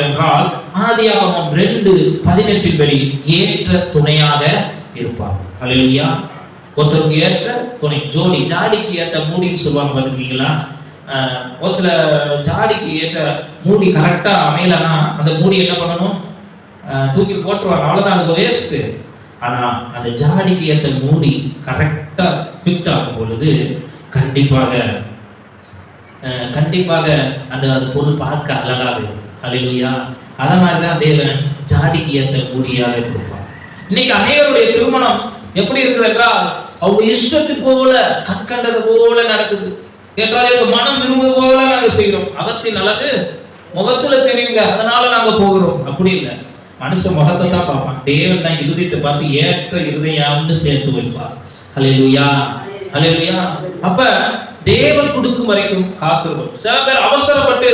என்றால் ஆதியாகமம் 2:18 படி ஏற்ற துணையாக இருப்பார். அல்லேலூயா. ஒருத்தருக்கு ஏற்ற துணை, ஜோடி, ஜாடிக்கு ஏற்ற மூடின்னு சொல்லுவாங்க பார்த்துருக்கீங்களா? ஒரு சில ஜாடிக்கு ஏற்ற மூடி கரெக்டா அமையலன்னா அந்த மூடி என்ன பண்ணணும்? தூக்கி போட்டுருவாங்க, அவ்வளவுதான், அது வேஸ்ட். ஆனா அந்த ஜாடிக்கு ஏற்ற மூடி கரெக்டா ஃபிட் ஆகும் பொழுது கண்டிப்பாக அந்த பொருள் பார்க்க அழகாக இருக்கும். அல்லேலூயா. அத மாதிரிதான் தேவன் ஜாடிக்கு ஏற்ற மூடியாக இருப்பார். இன்னைக்கு அநேகருடைய திருமணம் எப்படி இருக்குது என்றால் அவங்க இஷ்டத்துக்கு போல, கண்கண்டது போல நடக்குது. என்றால் எங்க மனம் விரும்புவது போல நாங்க செய்கிறோம். அகத்தின் அழகு முகத்துல தெரியுங்க, அதனால நாங்க போகிறோம். அப்படி இல்லை, மனுஷன் முகத்தை தான் பார்ப்பான். தேவன் தான் இருதயத்தை பார்த்து ஏற்ற இருதயம்னு சேர்த்து வைப்பார். அல்லேலூயா, அல்லேலூயா. அப்ப தேவன் கொடுக்கும் வரைக்கும் காத்திருக்கும். சில பேர் அவசரப்பட்டு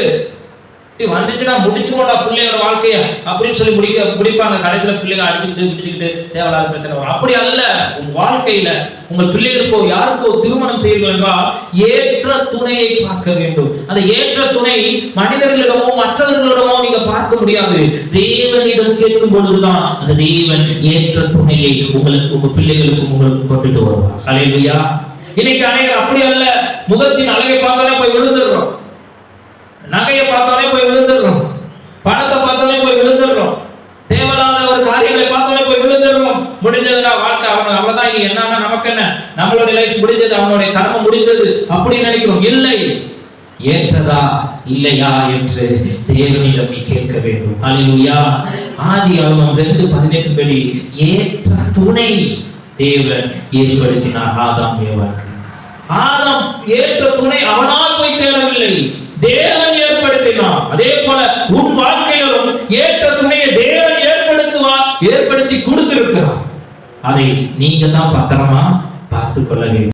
வந்துச்சுன்னா முடிச்சுடா பிள்ளையோட வாழ்க்கைய அப்படின்னு சொல்லி முடிப்பாங்க. கடைசியில பிள்ளைங்க அடிச்சுக்கிட்டு தேவையில்லாத பிரச்சனை வரும். அப்படி அல்ல. உங்க வாழ்க்கையில உங்கள் பிள்ளைகளுக்கோ யாருக்கோ திருமணம் செய்ய என்றால் ஏற்ற துணையை பார்க்க வேண்டும். அந்த ஏற்ற துணை மனிதர்களிடமோ மற்றவர்களிடமோ நீங்க பார்க்க முடியாது. தேவனிடம் கேட்கும் பொழுதுதான் அந்த தேவன் ஏற்ற துணையை உங்களுக்கு, உங்க பிள்ளைகளுக்கும் உங்களுக்கு கொண்டுட்டு வருவார். அல்லேலூயா. இன்னைக்கு அநேகர் அப்படி அல்ல. முகத்தின் அழகை பார்த்தாலே போய் விழுந்துடுறோம், நகையை பார்த்தாலே போய் விழுந்துடுறோம், பணத்தை பார்த்தாலே போய் விழுந்துடுறோம், தேவையில்லாத ஒரு காரியங்களை பார்த்தாலே போய் விழுந்துடுறோம். முடிஞ்சதுடா வாழ்க்கை, அவன் அவ்வளவுதான், இது என்னன்னா நமக்கு என்ன, நம்மளுடைய லைஃப் முடிஞ்சது, அவனுடைய கடமை முடிந்தது அப்படி நினைக்கிறோம். இல்லை, ஏற்றதா இல்லையா என்று தேவனிடம் நீ கேட்க வேண்டும். அல்லேலூயா. ஆதியாகமம் 2:18 படி ஏற்ற துணை தேவன் ஏற்படுத்தினார் ஆதாம் ஏவாளுக்கு. ஆதாம் ஏற்ற துணை அவனால் போய் தேடவில்லை, தேவன் ஏற்படுத்தினார். அதே போல உன் வாழ்க்கையிலும் ஏற்ற துணையை தேவன் ஏற்படுத்தி கொடுத்திருக்கிறார். அதை நீங்க தான் பத்திரமா பார்த்துக் கொள்ள வேண்டும்.